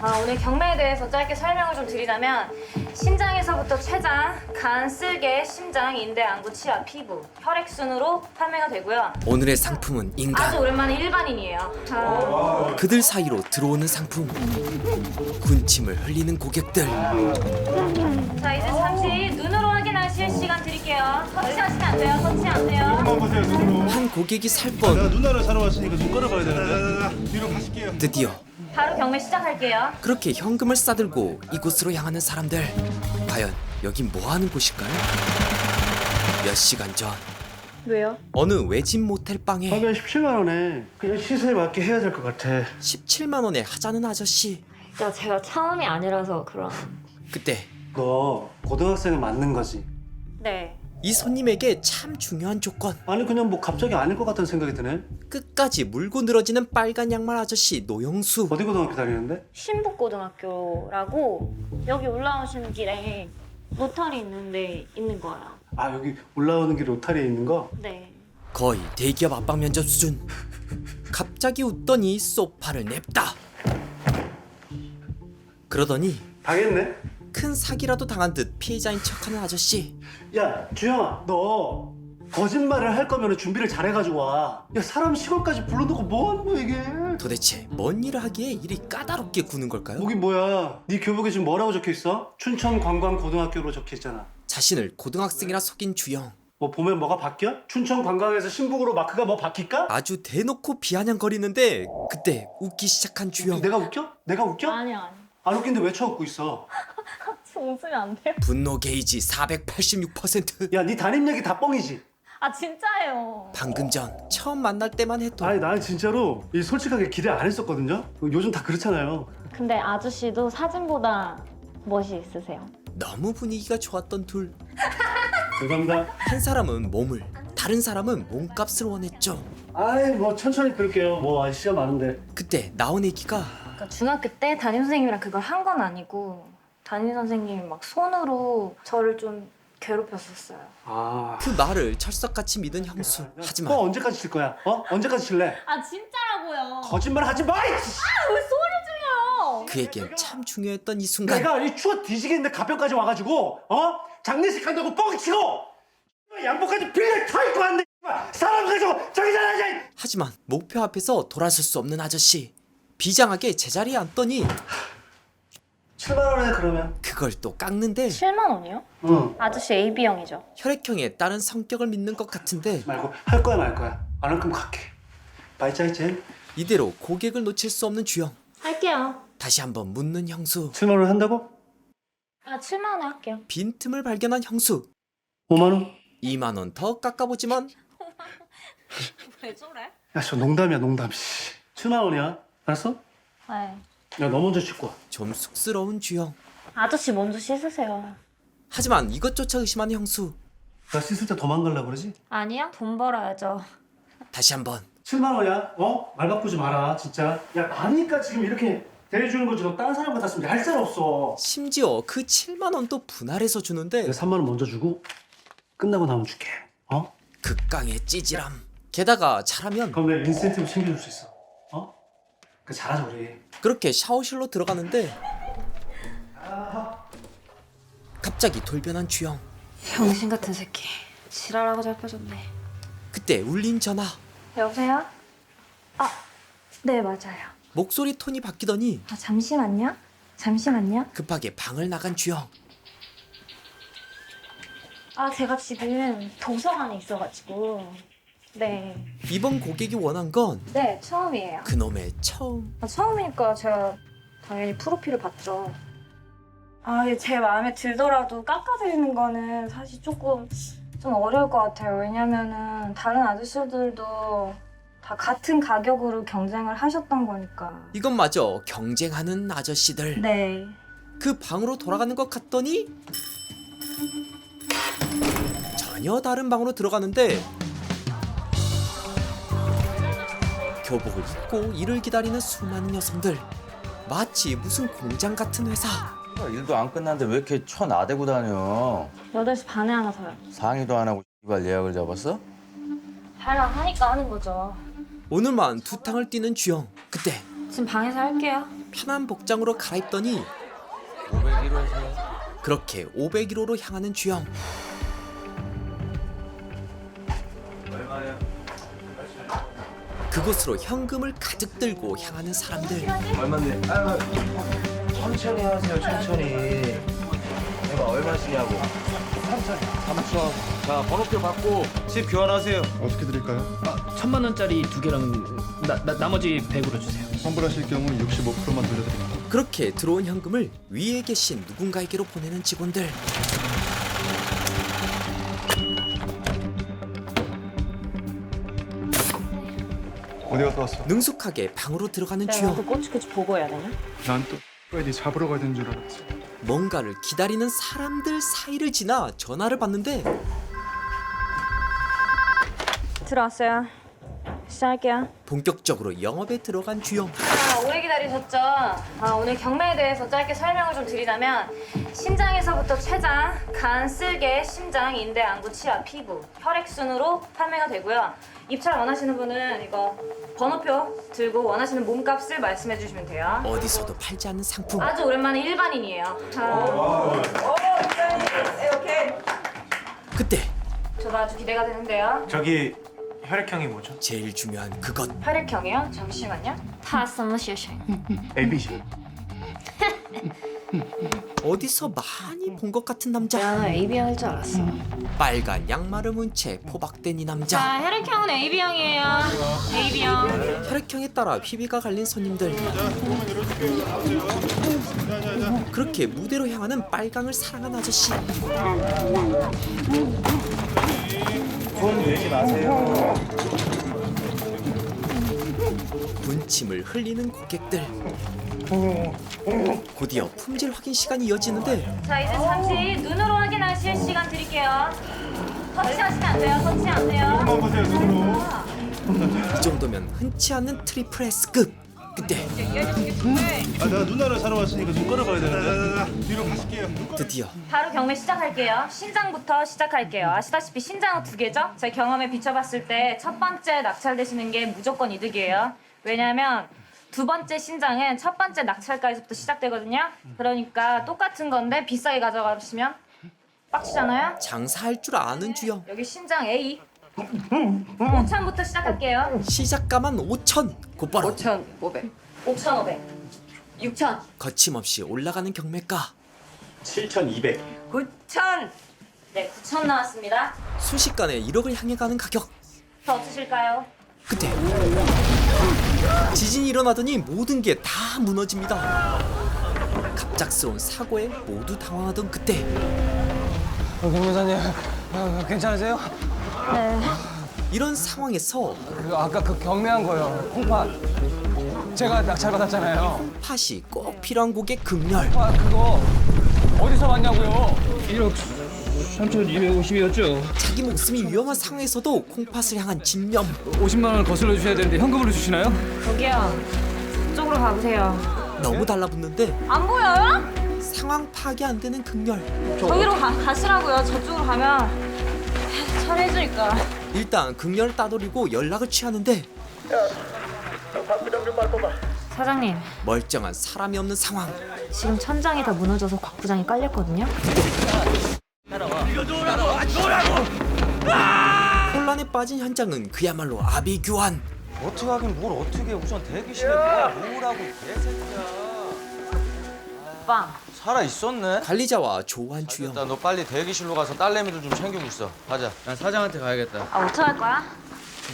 오늘 경매에 대해서 짧게 설명을 좀 드리자면 신장에서부터 췌장, 간, 쓸개, 심장, 인대, 안구, 치아, 피부, 혈액 순으로 판매가 되고요. 오늘의 상품은 아주 인간. 오랜만에 일반인이에요. 그들 사이로 들어오는 상품. 군침을 흘리는 고객들. 자, 이제 잠시 눈으로 확인하실 시간 드릴게요. 터치하시면 안 돼요. 터치 안 돼요. 보세요, 눈으로. 한 고객이 살 내가 뻔. 누나를 사러 왔으니까 눈 깔아봐야 되는데. 뒤로 가실게요. 드디어 바로 경매 시작할게요. 그렇게 현금을 싸들고 이곳으로 향하는 사람들. 과연 여긴 뭐 하는 곳일까요? 몇 시간 전 왜요? 어느 외진 모텔 방에 가면 17만 원에 그냥 시세에 맞게 해야 될 것 같아. 17만 원에 하자는 아저씨. 제가 처음이 아니라서 그럼. 그때 너 고등학생은 맞는 거지? 네. 이 손님에게 참 중요한 조건. 아니 그냥 뭐 갑자기 아닐 것 같다는 생각이 드네. 끝까지 물고 늘어지는 빨간 양말 아저씨 노영수. 어디 고등학교 다니는데? 신북고등학교라고 여기 올라오시는 길에 로터리 있는데 있는 거예요. 아 여기 올라오는 길 로타리에 있는 거? 네. 거의 대기업 압박 면접 수준. 갑자기 웃더니 소파를 냅다. 그러더니 당했네. 큰 사기라도 당한 듯 피해자인 척하는 아저씨. 야 주영아 너 거짓말을 할 거면 준비를 잘해가지고 와. 야 사람 시골까지 불러놓고 뭐 하는 거야 이게? 도대체 뭔 일을 하기에 이리 까다롭게 구는 걸까요? 거기 뭐야? 네 교복에 지금 뭐라고 적혀있어? 춘천관광고등학교로 적혀있잖아. 자신을 고등학생이라 속인 주영. 뭐 보면 뭐가 바뀌어? 춘천관광에서 신북으로 마크가 뭐 바뀔까? 아주 대놓고 비아냥거리는데 그때 웃기 시작한 주영. 내가 웃겨? 내가 웃겨? 아니요. 안 웃긴데 왜 쳐웃고 있어? 웃으면 안 돼요. 분노 게이지 486%. 야 네 담임 얘기 다 뻥이지? 아 진짜예요. 방금 전 처음 만날 때만 해도 아니 난 진짜로 이 솔직하게 기대 안 했었거든요. 요즘 다 그렇잖아요. 근데 아저씨도 사진보다 멋이 있으세요. 너무 분위기가 좋았던 둘. 죄송합니다. 한 사람은 몸을, 다른 사람은 몸값을 원했죠. 아이 뭐 천천히 들을게요. 뭐 아직 시간 많은데. 그때 나온 얘기가 그러니까 중학교 때 담임 선생님이랑 그걸 한 건 아니고 담임 선생님이 막 손으로 저를 좀 괴롭혔었어요. 아. 그 말을 철석같이 믿은 형수. 너 하지만 언제까지 칠 거야? 어? 언제까지 칠래? 아 진짜라고요. 거짓말 하지 마! 왜 소리 중이요? 그에겐 참 중요했던 이 순간. 내가 이 추워 뒤지겠는데 가평까지 와가지고 어? 장례식 한다고 뻥치고 양복까지 빌려 털고 왔네. 사람 가지고 저기 잘하자. 하지만 목표 앞에서 돌아설 수 없는 아저씨. 비장하게 제자리에 앉더니 7만 원에 그러면. 그걸 또 깎는데 7만 원이요? 응. 아저씨 AB형이죠. 혈액형에 따른 성격을 믿는 것 같은데 말고 할 거야 말 거야. 안 할 거면 갈게. 바이짜이젠. 이대로 고객을 놓칠 수 없는 주영. 할게요. 다시 한번 묻는 형수. 7만 원 한다고? 아 7만 원에 할게요. 빈틈을 발견한 형수. 5만 원? 2만 원 더 깎아보지만 왜 저래? 야 저 농담이야 농담. 7만 원이야. 알았어? 네. 야 너 먼저 씻고 와. 좀 쑥스러운 주영. 아저씨 먼저 씻으세요. 하지만 이것조차 의심하는 형수. 나 씻을 때 도망가려고 그러지? 아니요? 돈 벌어야죠. 다시 한번 7만 원이야? 어? 말 바꾸지 마라 진짜. 야 나니까 지금 이렇게 대해주는 거지. 너 다른 사람 같았으면 할 살 없어. 심지어 그 7만 원도 분할해서 주는데 내가 3만 원 먼저 주고 끝나고 나면 줄게. 어? 극강의 찌질함. 게다가 잘하면 그럼 내가 인센티브 챙겨줄 수 있어. 어? 그 잘하자 우리. 그렇게 샤워실로 들어가는데 갑자기 돌변한 주영. 병신 같은 새끼. 지랄하고 잡혀졌네. 그때 울린 전화. 여보세요? 아, 네 맞아요. 목소리 톤이 바뀌더니 아 잠시만요. 잠시만요. 급하게 방을 나간 주영. 아 제가 지금 도서관에 있어가지고. 네. 이번 고객이 원한 건 네 처음이에요. 그놈의 처음. 처음이니까 제가 당연히 프로필을 봤죠. 제 마음에 들더라도 깎아드리는 거는 사실 조금 좀 어려울 것 같아요. 왜냐면은 다른 아저씨들도 다 같은 가격으로 경쟁을 하셨던 거니까. 이것마저 경쟁하는 아저씨들. 네. 그 방으로 돌아가는 것 같더니 전혀 다른 방으로 들어가는데 교복을 입고 일을 기다리는 수많은 여성들. 마치 무슨 공장 같은 회사. 일도 안 끝났는데 왜 이렇게 쳐나대고 다녀? 8시 반에 하나 서요. 상의도 안 하고 이발 예약을 잡았어? 발랑 하니까 하는 거죠. 오늘만 두 탕을 뛰는 주영. 그때 지금 방에서 할게요. 편한 복장으로 갈아입더니 501호에서 그렇게 501호로 향하는 주영. 그곳으로 현금을 가득 들고 향하는 사람들. 얼마인데? 천천히 하세요, 천천히. 내가 얼마 쓰냐고. 3천. 자, 번호표 받고 집 교환하세요. 어떻게 드릴까요? 1,000만 원짜리 2개랑 나머지 100으로 주세요. 환불하실 경우 65%만 돌려드립니다. 그렇게 들어온 현금을 위에 계신 누군가에게로 보내는 직원들. 어디 갔다 왔어? 능숙하게 방으로 들어가는 내가 주영. 또 꼬치꼬치 보고 해야 되냐? 난 또 빨리 잡으러 가야 되는 줄 알았지. 뭔가를 기다리는 사람들 사이를 지나 전화를 받는데 들어왔어요. 시작할게요. 본격적으로 영업에 들어간 주영. 오래 기다리셨죠? 오늘 경매에 대해서 짧게 설명을 좀 드리자면 신장에서부터 췌장, 간, 쓸개, 심장, 인대, 안구, 치아, 피부, 혈액 순으로 판매가 되고요. 입찰 원하시는 분은 이거 번호표 들고 원하시는 몸값을 말씀해 주시면 돼요. 어디서도 팔지 않는 상품. 아주 오랜만에 일반인이에요. 그때 저도 아주 기대가 되는데요. 저기 혈액형이 뭐죠? 제일 중요한 그것. 혈액형이요? 잠시만요. 他什么血型？ ABC. 어디서 많이 본 것 같은 남자. 나는 AB 할 줄 알았어. 빨간 양말을 문 채 포박된 이 남자. 자, 혈액형은 AB형이에요. AB형. 혈액형에 따라 휘비가 갈린 손님들. 그렇게 무대로 향하는 빨강을 사랑한 아저씨. 손 내지 마세요. 군침을 흘리는 고객들. 곧이어 품질 확인 시간이 이어지는데 자, 이제 잠시 눈으로 확인하실 시간 드릴게요. 터치하시면 안 돼요. 터치 안 돼요. 보세요, 눈으로. 이 정도면 흔치 않는 트리플 S급. 그때 내가 누나를 사러 왔으니까 눈 끌어봐야 되는데. 뒤로 가실게요. 드디어 바로 경매 시작할게요. 신장부터 시작할게요. 아시다시피 신장은 2개죠? 제 경험에 비춰봤을 때 첫 번째 낙찰되시는 게 무조건 이득이에요. 왜냐면 두 번째 신장은 첫 번째 낙찰가에서부터 시작되거든요. 그러니까 똑같은 건데 비싸게 가져가시면 빡치잖아요. 장사할 줄 아는 주영. 여기 신장 A 5,000부터 시작할게요. 시작가만 5천. 곧바로 5,500 6,000 거침없이 올라가는 경매가. 7,200. 9,000 네, 9,000 나왔습니다. 순식간에 1억을 향해 가는 가격. 더 없으실까요? 그때 지진이 일어나더니 모든 게 다 무너집니다. 갑작스러운 사고에 모두 당황하던 그때 경매사님, 괜찮으세요? 네. 이런 상황에서 아까 그 경매한 거요. 콩팥. 제가 낙찰 받았잖아요. 팥이 꼭 필요한 고객 극렬. 콩팥 그거 어디서 봤냐고요? 1억 3,250이었죠. 자기 목숨이 위험한 상황에서도 콩팥을 향한 집념. 50만 원을 거슬러 주셔야 되는데 현금으로 주시나요? 저기요. 저쪽으로 가보세요. 너무 달라붙는데 안 보여요? 상황 파악이 안 되는 극렬. 저기로 가시라고요. 저쪽으로 가면 처리해주니까. 일단 극렬을 따돌리고 연락을 취하는데 사장님, 멀쩡한 사람이 없는 상황. 지금 천장이 다 무너져서 곽 부장이 깔렸거든요. 혼란에 빠진 현장은 그야말로 아비규환. 어떻게 하긴 뭘 어떻게 해. 우선 대기실에 뭐야 뭐라고 개새끼야. 오빠, 살아 있었네. 관리자와 조한 주영. 일단 너 빨리 대기실로 가서 딸내미들 좀 챙기고 있어. 가자. 난 사장한테 가야겠다. 어떡할 거야?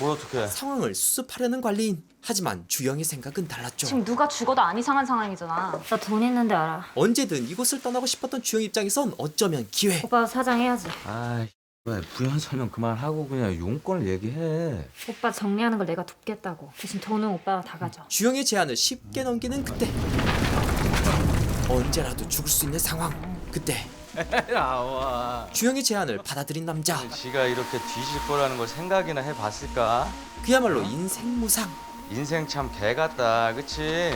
뭘 어떻게 해? 상황을 수습하려는 관리인. 하지만 주영의 생각은 달랐죠. 지금 누가 죽어도 안 이상한 상황이잖아. 나 돈 있는데 알아. 언제든 이곳을 떠나고 싶었던 주영 입장에선 어쩌면 기회. 오빠 사장 해야지. 아이 왜 부연 설명 그만하고 그냥 용건을 얘기해. 오빠 정리하는 걸 내가 돕겠다고. 대신 돈은 오빠가 다 가져. 주영의 제안을 쉽게 넘기는 그때. 언제라도 죽을 수 있는 상황. 그때 나와. 주영의 제안을 받아들인 남자. 지가 이렇게 뒤질 거라는 걸 생각이나 해봤을까? 그야말로 인생 무상. 인생 참 개같다, 그치?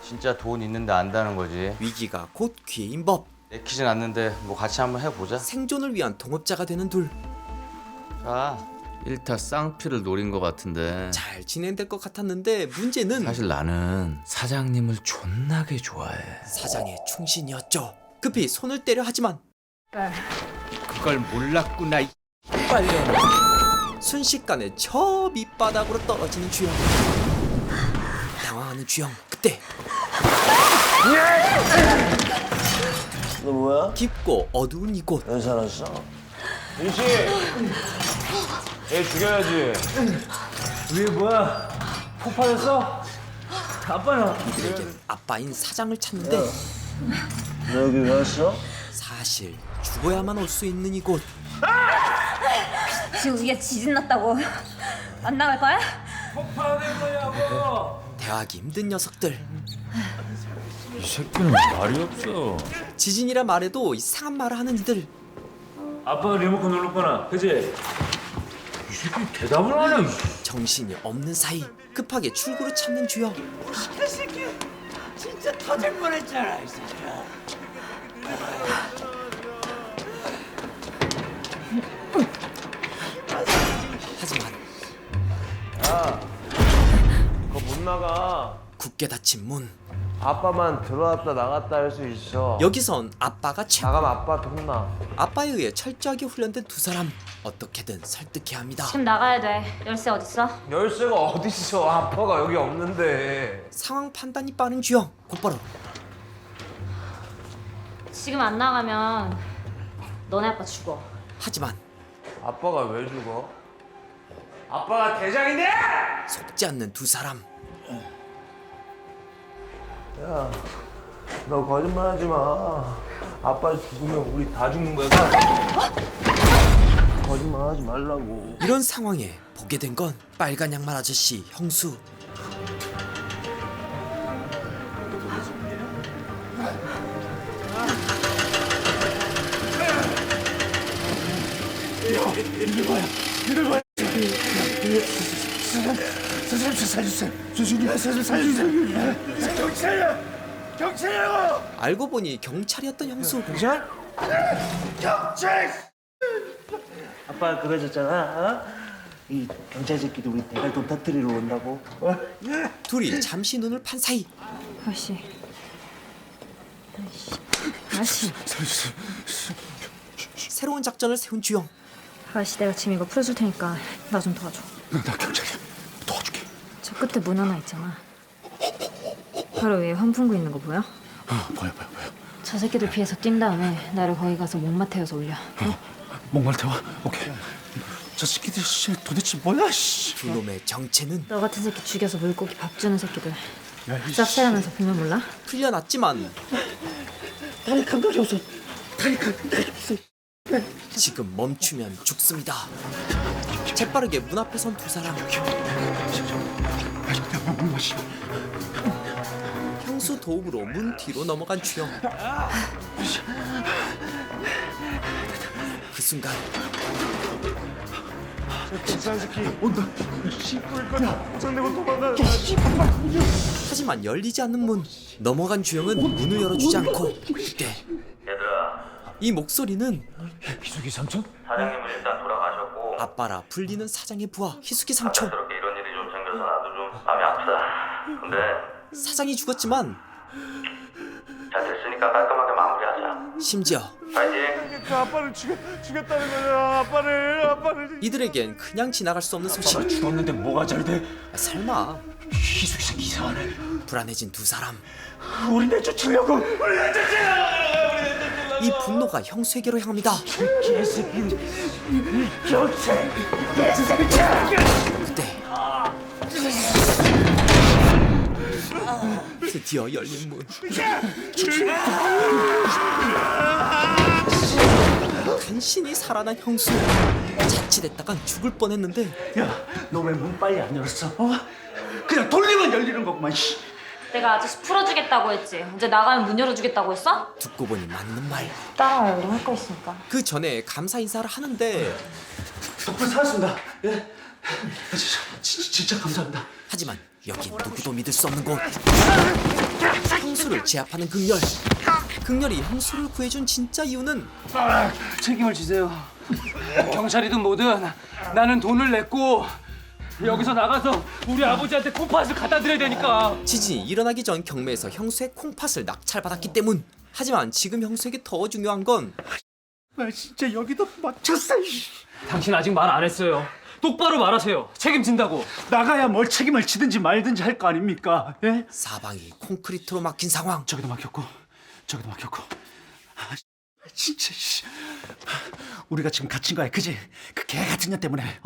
진짜 돈 있는데 안다는 거지. 위기가 곧 기회인 법. 내키진 않는데 뭐 같이 한번 해보자. 생존을 위한 동업자가 되는 둘. 자, 일타 쌍피를 노린 것 같은데. 잘 진행될 것 같았는데 문제는 사실 나는 사장님을 존나게 좋아해. 사장의 충신이었죠. 급히 손을 때려 하지만 그걸 몰랐구나. 빨려. 순식간에 저 밑바닥으로 떨어지는 주영. 당황하는 주영. 그때 너 뭐야? 깊고 어두운 이곳. 왜 살았어? 민씨! 얘 죽여야지. 위에 뭐야? 폭발했어? 아빠는? 이들에겐 아빠인 사장을 찾는데 너 여기 왜 왔어? 사실 죽어야만 올 수 있는 이곳. 지금 위에 지진 났다고. 안 나갈 거야? 폭발된 거냐고! 대화하기 힘든 녀석들. 이 새끼는 말이 없어. 지진이라 말해도 이상한 말을 하는 이들. 아빠가 리모컨 눌렀구나. 그지? 이 새끼 대답을 안 해. 정신이 없는 사이 급하게 출구를 찾는 주영. 진짜 터질 뻔했잖아, 이 새끼야. 하지만 그거 못 나가. 굳게 닫힌 문. 아빠만 들어왔다 나갔다 할 수 있어. 여기선 아빠가 최고. 나가면 아빠한테 혼나. 아빠에 의해 철저하게 훈련된 두 사람. 어떻게든 설득해야 합니다. 지금 나가야 돼. 열쇠 어딨어? 열쇠가 어딨어? 아빠가 여기 없는데. 상황 판단이 빠른 주영. 곧바로 지금 안 나가면 너네 아빠 죽어. 하지만 아빠가 왜 죽어? 아빠가 대장인데! 속지 않는 두 사람. 야, 너 거짓말하지 마. 아빠 죽으면 우리 다 죽는 거야. 거짓말하지 말라고. 이런 상황에 보게 된 건 빨간 양말 아저씨 형수. 알고 보니 경찰이었던 형수. 아빠 그러셨잖아. 어? 이 경찰 새끼도 우리 대갈돈 터뜨리러 온다고. 둘이 잠시 눈을 판 사이 아씨. 아씨. 새로운 작전을 세운 주영. 아씨, 내가 지금 이거 풀어줄 테니까 나 좀 도와줘. 나 경찰이야. 도와줄게. 저 끝에 문 하나 있잖아. 바로 위에 환풍구 있는 거 보여? 보여. 저 새끼들 피해서 뛴 다음에 나를 거기 가서 목마 태워서 올려. 목말 태워. 오케이. 저 새끼들 씨 도대체 뭐야? 씨. 두 놈의 정체는 너 같은 새끼 죽여서 물고기 밥 주는 새끼들. 짭짤하면서 보면 몰라? 풀려났지만 다리 감각이 없어. 다리 감각이 없어. 지금 멈추면 죽습니다. 재빠르게 문 앞에 선 두 사람. 형수 도움으로 문 뒤로 넘어간 주영. 그 순간 하지만 열리지 않는 문. 넘어간 주영은 문을 열어주지 않고 그때 이 목소리는 희숙이 삼촌? 사장님은 일단 돌아가셨고 아빠라 불리는 사장의 부하 희숙이 삼촌. 그렇게 이런 일이 좀 생겨서 나도 좀 마음이 아프다. 근데 사장이 죽었지만 잘 됐으니까 깔끔하게 마무리하자. 심지어 파이팅! 그 아빠를 죽였다는 거야. 아빠를. 이들에겐 그냥 지나갈 수 없는 소식. 죽었는데 뭐가 잘 돼? 설마. 희숙이 새끼 이상하네. 불안해진 두 사람. 우리 내쫓으려고. 이 분노가 형수에게로 향합니다. 개새끼. 경찰. 그때 드디어 열린 문. 간신히 살아난 형수. 자칫했다간 죽을 뻔했는데 야, 너 왜 문 빨리 안 열었어? 그냥 돌리면 열리는 거구만. 씨. 내가 아저씨 풀어주겠다고 했지. 이제 나가면 문 열어주겠다고 했어? 듣고 보니 맞는 말. 따라와요. 우리 할 거 있으니까. 그 전에 감사 인사를 하는데 덕분에 살았습니다. 예. 진짜 감사합니다. 하지만 여긴 누구도 믿을 수 없는 곳. 형수를 제압하는 극렬. 극렬이 형수를 구해준 진짜 이유는 책임을 지세요. 경찰이든 뭐든 나는 돈을 냈고 여기서 나가서 우리 아버지한테 콩팥을 갖다 드려야 되니까. 지진이 일어나기 전 경매에서 형수의 콩팥을 낙찰받았기 때문. 하지만 지금 형수에게 더 중요한 건 나 진짜 여기도 맞췄어. 당신 아직 말 안 했어요. 똑바로 말하세요. 책임진다고. 나가야 뭘 책임을 지든지 말든지 할 거 아닙니까? 예? 사방이 콘크리트로 막힌 상황. 저기도 막혔고 저기도 막혔고. 진짜 우리가 지금 갇힌 거야, 그지? 그 개 같은 년 때문에.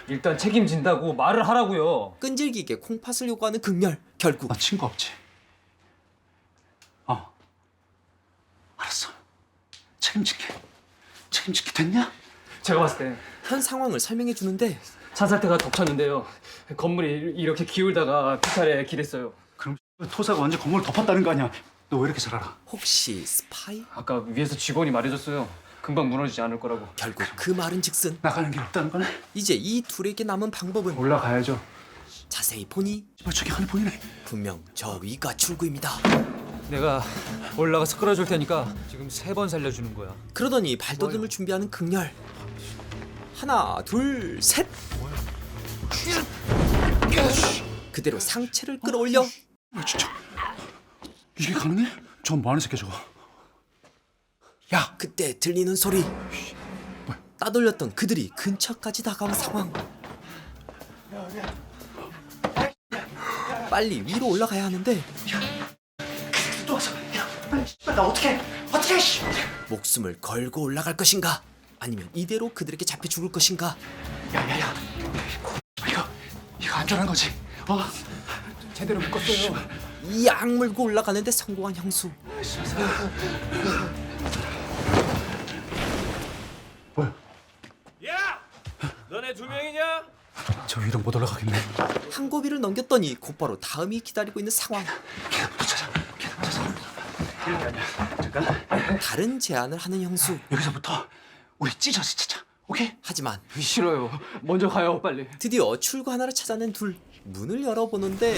일단 책임진다고 말을 하라고요. 끈질기게 콩팥을 요구하는 극렬. 결국 나 친구 없지? 알았어. 책임질게 됐냐? 제가 봤을 때 현 상황을 설명해 주는데 산사태가 덮쳤는데요. 건물이 이렇게 기울다가 피살에 기댔어요. 그럼 토사가 완전 건물을 덮었다는 거 아니야? 너 왜 이렇게 잘 알아? 혹시 스파이? 아까 위에서 직원이 말해줬어요. 금방 무너지지 않을 거라고. 결국 그 말은 즉슨 나가는 게 없다는 거네? 이제 이 둘에게 남은 방법은 올라가야죠. 자세히 보니 저기 하늘 보이네. 분명 저 위가 출구입니다. 내가 올라가서 끌어줄 테니까 지금 3번 살려주는 거야. 그러더니 발돋움을 준비하는 극렬. 하나 둘 셋. 그대로 상체를 끌어올려 진짜 이게 가능해? 저건 뭐하는 새끼야 저거? 야! 그때 들리는 소리. 따돌렸던 그들이 근처까지 다가온 상황. 빨리 위로 올라가야 하는데 또 왔어. 야, 빨리 나 어떡해? 씨. 목숨을 걸고 올라갈 것인가? 아니면 이대로 그들에게 잡혀 죽을 것인가? 야야야. 이거 안전한 거지? 제대로 묶었어요. 이 악물고 올라가는데 성공한 형수. 뭐야? 야! 너네 2명이냐? 저 위로 못 올라가겠네. 한 고비를 넘겼더니 곧바로 다음이 기다리고 있는 상황. 이런 게 아니야. 잠깐. 다른 제안을 하는 형수. 여기서부터 우리 찢어서 찾자. 오케이? 하지만 싫어요. 먼저 가요, 빨리. 드디어 출구 하나를 찾아낸 둘. 문을 열어보는데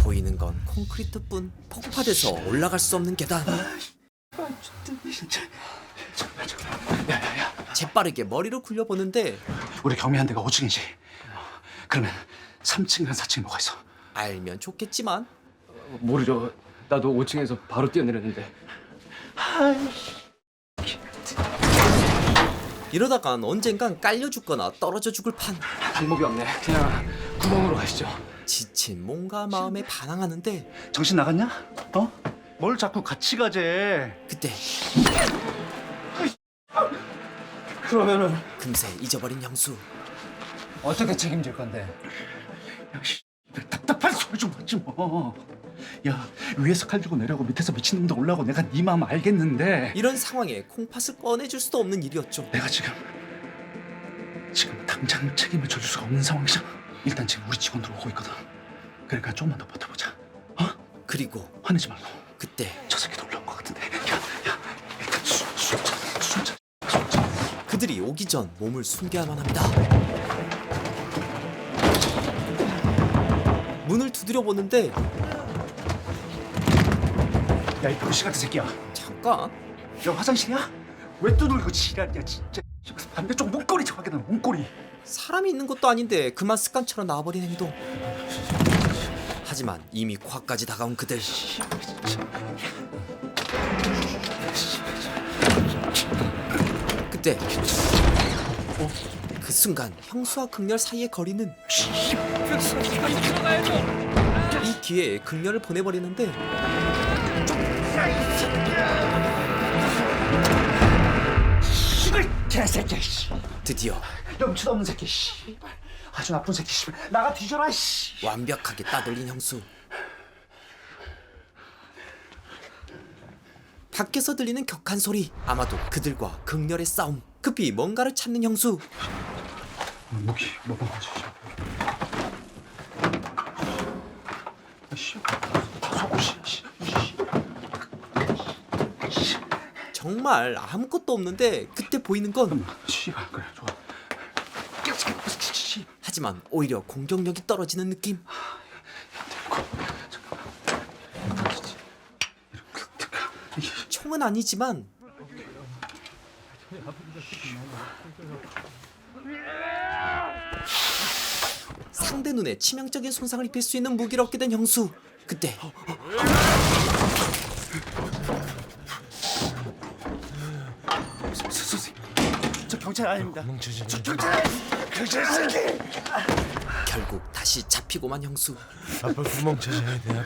보이는 건 콘크리트뿐. 폭파돼서 올라갈 수 없는 계단. 진짜. 잠깐만. 야야야. 재빠르게 머리를 굴려보는데 우리 경미한 데가 5층이지. 그러면 3층이랑 4층이 뭐가 있어? 알면 좋겠지만 모르죠. 나도 5층에서 바로 뛰어내렸는데. 이러다간 언젠간 깔려 죽거나 떨어져 죽을 판. 방법이 없네. 그냥 구멍으로 가시죠. 지친 몸과 마음에 반항하는데 정신 나갔냐? 뭘 자꾸 같이 가재? 그때 그러면은 금세 잊어버린 형수. 어떻게 책임질 건데? 야, 답답한 소리 좀 하지 뭐. 야, 위에서 칼 들고 내려오고 밑에서 미친놈도 올라오고 내가 네 마음 알겠는데 이런 상황에 콩팥을 꺼내줄 수도 없는 일이었죠. 내가 지금 당장 책임을 져줄 수가 없는 상황이잖아. 일단 지금 우리 직원들 오고 있거든. 그러니까 조금만 더 버텨보자. 그리고 화내지 말고. 그때 저 새끼도 올라온 것 같은데. 야, 일단 숨 차. 그들이 오기 전 몸을 숨겨야만 합니다. 문을 두드려 보는데 야, 이 병신 같은 새끼야. 잠깐. 야, 화장실이야? 왜 두들고 지랄이야 진짜. 반대쪽 문고리 정확히는 문고리. 사람이 있는 것도 아닌데 그만 습관처럼 나와버린 행동. 하지만 이미 콱까지 다가온 그들. 그때 그 순간 형수와 극렬 사이의 거리는 이 기회에 극렬을 보내버리는데 개새끼. 드디어 염치도 없는 새끼. 아주 나쁜 새끼. 나가 뒤져라. 완벽하게 따돌린 형수. 밖에서 들리는 격한 소리. 아마도 그들과 극렬의 싸움. 급히 뭔가를 찾는 형수. 무기 뭐 가지. 정말 아무것도 없는데 그때 보이는 건 씨발 그래 좋아. 하지만 오히려 공격력이 떨어지는 느낌. 총은 아니지만 상대 눈에 치명적인 손상을 입힐 수 있는 무기를 얻게 된 형수. 그때 선생님, 저 경찰 아닙니다. 저 경찰 새끼. 결국 다시 잡히고만 형수. 아빠 구멍 찾아야 돼.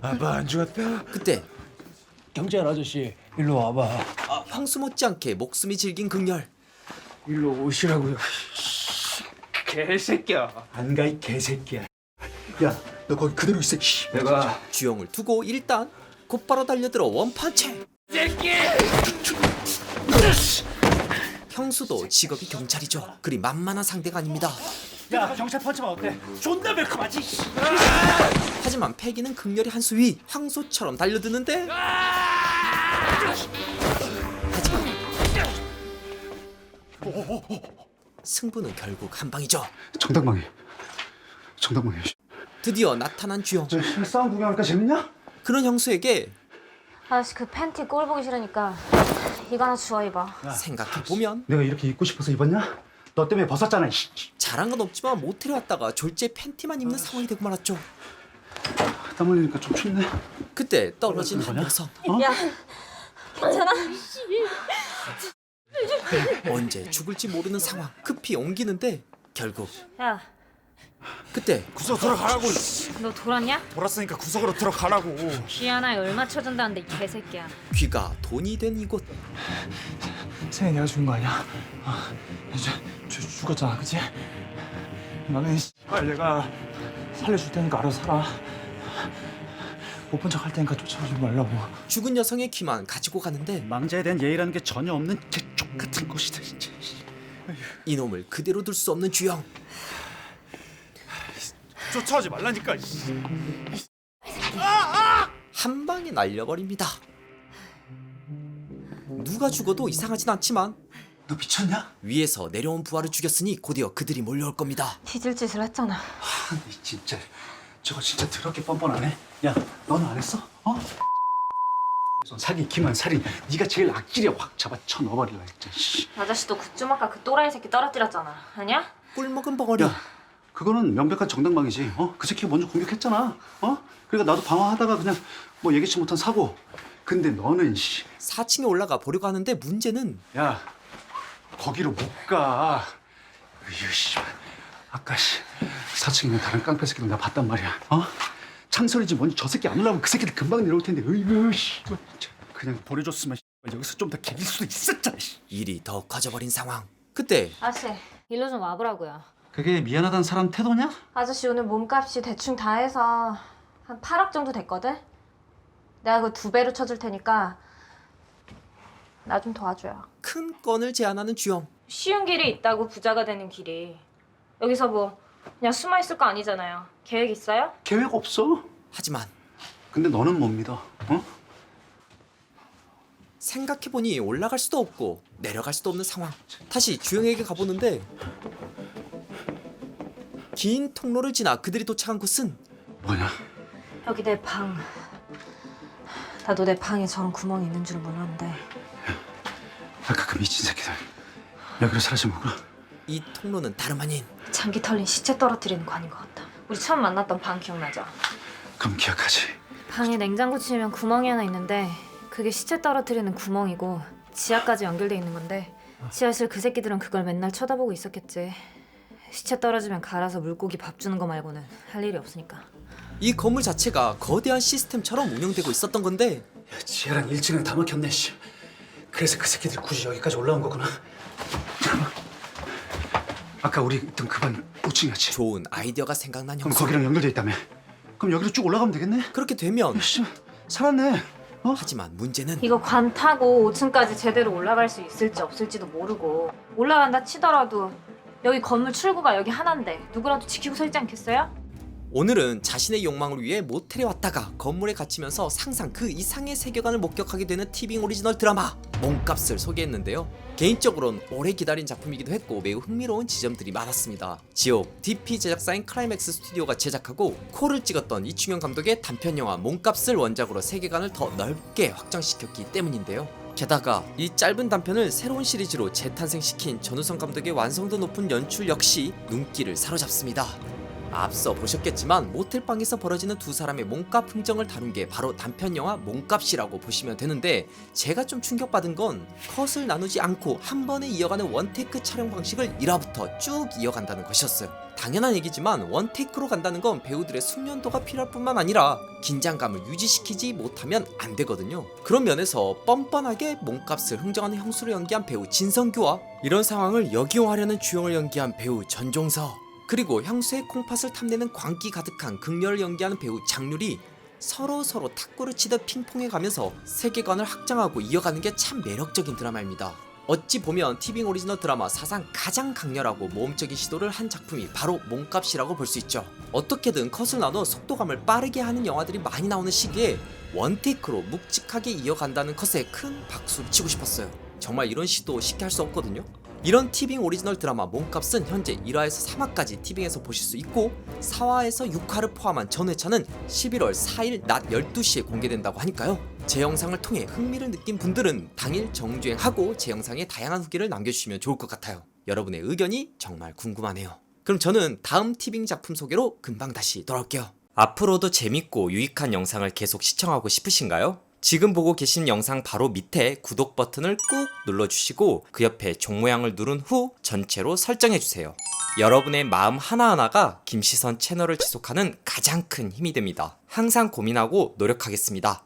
아빠 안 죽었다. 그때 경찰 아저씨 일로 와봐. 형수 못지않게 목숨이 질긴 극렬. 일로 오시라고요. 개새끼야. 안 가 이 개새끼야. 야, 너 거기 그대로 있어. 내가 주영을 두고 일단 곧바로 달려들어 원펀치. 형수도 직업이 경찰이죠. 그리 만만한 상대가 아닙니다. 야, 경찰 펀치만 어때? 존나 매콤하지. 하지만 패기는 극렬히 한 수 위. 황소처럼 달려드는데 하지만 승부는 결국 한 방이죠. 정당방위. 드디어 나타난 주영. 저 싸움 구경할까? 재밌냐? 그런 형수에게 아저씨 그 팬티 꼴 보기 싫으니까 이거 하나 주워 입어. 생각해보면 내가 이렇게 입고 싶어서 입었냐? 너 때문에 벗었잖아. 잘한 건 없지만 모텔에 왔다가 졸제 팬티만 입는 상황이 되고 말았죠. 땀 흘리니까 좀 춥네. 그때 떨어진 한 녀석. 야, 괜찮아? 언제 죽을지 모르는 상황. 급히 옮기는데 결국 야, 그때 구석 들어가라고. 너 돌았냐? 돌았으니까 구석으로 들어가라고. 쥐 하나에 얼마 쳐준다는데 이 개새끼야. 귀가 돈이 된 이곳. 세이 내가 죽은 거 아니야? 이제 죽었잖아, 그치? 나는 내가 살려줄 테니까 알아서 살아. 못 본 척 할 테니까 쫓아오지 말라고. 죽은 여성의 귀만 가지고 가는데 망자에 대한 예의라는 게 전혀 없는 개쪽 같은 것이다 진짜. 이놈을 그대로 둘 수 없는 주영. 쫓아오지 말라니까. 한 방에 날려버립니다. 누가 죽어도 이상하진 않지만 너 미쳤냐? 위에서 내려온 부하를 죽였으니 곧이어 그들이 몰려올 겁니다. 뒤질 짓을 했잖아. 진짜 저거 진짜 더럽게 뻔뻔하네. 야, 너는 안 했어? 어? 사기, 기만, 살인. 네가 제일 악질이야. 확 잡아 쳐 넣어버릴라 진짜. 씨. 아저씨도 그쯤 아까 그 또라이 새끼 떨어뜨렸잖아. 아니야? 꿀먹은 벙어리. 야, 그거는 명백한 정당방위지. 그 새끼가 먼저 공격했잖아. 그러니까 나도 방어하다가 그냥 뭐 예기치 못한 사고. 근데 너는 4층에 올라가 보려고 하는데 문제는 야, 거기로 못 가. 씨. 아까 4층에 있는 다른 깡패 새끼들 나 봤단 말이야. 참설이지 뭔지 저 새끼 안 올라오면 그 새끼들 금방 내려올 텐데. 씨. 그냥 보내줬으면 여기서 좀 더 개길 수도 있었잖아. 일이 더 커져버린 상황. 그때 아저씨, 일로 좀 와보라고요. 그게 미안하다는 사람 태도냐? 아저씨 오늘 몸값이 대충 다 해서 한 8억 정도 됐거든? 내가 그 2배로 쳐줄 테니까 나 좀 도와줘요. 큰 건을 제안하는 주영. 쉬운 길이 있다고 부자가 되는 길이. 여기서 뭐 그냥 숨어 있을 거 아니잖아요. 계획 있어요? 계획 없어. 하지만 근데 너는 못 믿어. 생각해보니 올라갈 수도 없고 내려갈 수도 없는 상황. 다시 주영에게 가보는데 긴 통로를 지나 그들이 도착한 곳은 뭐냐? 여기 내 방. 나도 내 방에 저런 구멍이 있는 줄은 몰랐는데. 아까 그 미친 새끼들 여기로 사라지면 오구나. 이 통로는 다름 아닌 장기 털린 시체 떨어뜨리는 관인 것 같다. 우리 처음 만났던 방 기억나죠? 그럼 기억하지. 방에 냉장고 치면 구멍이 하나 있는데 그게 시체 떨어뜨리는 구멍이고 지하까지 연결돼 있는 건데 지하실 그 새끼들은 그걸 맨날 쳐다보고 있었겠지. 시체 떨어지면 갈아서 물고기 밥 주는 거 말고는 할 일이 없으니까. 이 건물 자체가 거대한 시스템처럼 운영되고 있었던 건데 야, 지하랑 1층은 다 막혔네. 씨. 그래서 그 새끼들 굳이 여기까지 올라온 거구나. 아까 우리 있던 그 방 5층이었지. 좋은 아이디어가 생각난 그럼 형수. 거기랑 연결돼 있다며. 그럼 여기로 쭉 올라가면 되겠네. 그렇게 되면 씨, 살았네. 하지만 문제는 이거 관 타고 5층까지 제대로 올라갈 수 있을지 없을지도 모르고 올라간다 치더라도 여기 건물 출구가 여기 하나인데 누구라도 지키고 서 있지 않겠어요? 오늘은 자신의 욕망을 위해 모텔에 왔다가 건물에 갇히면서 상상 그 이상의 세계관을 목격하게 되는 티빙 오리지널 드라마 몸값을 소개했는데요. 개인적으로는 오래 기다린 작품이기도 했고 매우 흥미로운 지점들이 많았습니다. 지옥, DP 제작사인 클라이맥스 스튜디오가 제작하고 코를 찍었던 이충현 감독의 단편영화 몸값을 원작으로 세계관을 더 넓게 확장시켰기 때문인데요. 게다가 이 짧은 단편을 새로운 시리즈로 재탄생시킨 전우성 감독의 완성도 높은 연출 역시 눈길을 사로잡습니다. 앞서 보셨겠지만 모텔방에서 벌어지는 두 사람의 몸값 흥정을 다룬 게 바로 단편 영화 몸값이라고 보시면 되는데, 제가 좀 충격받은 건 컷을 나누지 않고 한 번에 이어가는 원테이크 촬영 방식을 1화부터 쭉 이어간다는 것이었어요. 당연한 얘기지만 원테이크로 간다는 건 배우들의 숙련도가 필요할 뿐만 아니라 긴장감을 유지시키지 못하면 안 되거든요. 그런 면에서 뻔뻔하게 몸값을 흥정하는 형수로 연기한 배우 진성규와 이런 상황을 역이용하려는 주영을 연기한 배우 전종서, 그리고 형수의 콩팥을 탐내는 광기 가득한 극렬을 연기하는 배우 장률이 서로 탁구를 치듯 핑퐁해 가면서 세계관을 확장하고 이어가는 게 참 매력적인 드라마입니다. 어찌 보면 티빙 오리지널 드라마 사상 가장 강렬하고 모험적인 시도를 한 작품이 바로 몸값이라고 볼 수 있죠. 어떻게든 컷을 나눠 속도감을 빠르게 하는 영화들이 많이 나오는 시기에 원테이크로 묵직하게 이어간다는 컷에 큰 박수를 치고 싶었어요. 정말 이런 시도 쉽게 할 수 없거든요. 이런 티빙 오리지널 드라마 몸값은 현재 1화에서 3화까지 티빙에서 보실 수 있고 4화에서 6화를 포함한 전회차는 11월 4일 낮 12시에 공개된다고 하니까요. 제 영상을 통해 흥미를 느낀 분들은 당일 정주행하고 제 영상에 다양한 후기를 남겨주시면 좋을 것 같아요. 여러분의 의견이 정말 궁금하네요. 그럼 저는 다음 티빙 작품 소개로 금방 다시 돌아올게요. 앞으로도 재밌고 유익한 영상을 계속 시청하고 싶으신가요? 지금 보고 계신 영상 바로 밑에 구독 버튼을 꾹 눌러주시고 그 옆에 종 모양을 누른 후 전체로 설정해주세요. 여러분의 마음 하나하나가 김시선 채널을 지속하는 가장 큰 힘이 됩니다. 항상 고민하고 노력하겠습니다.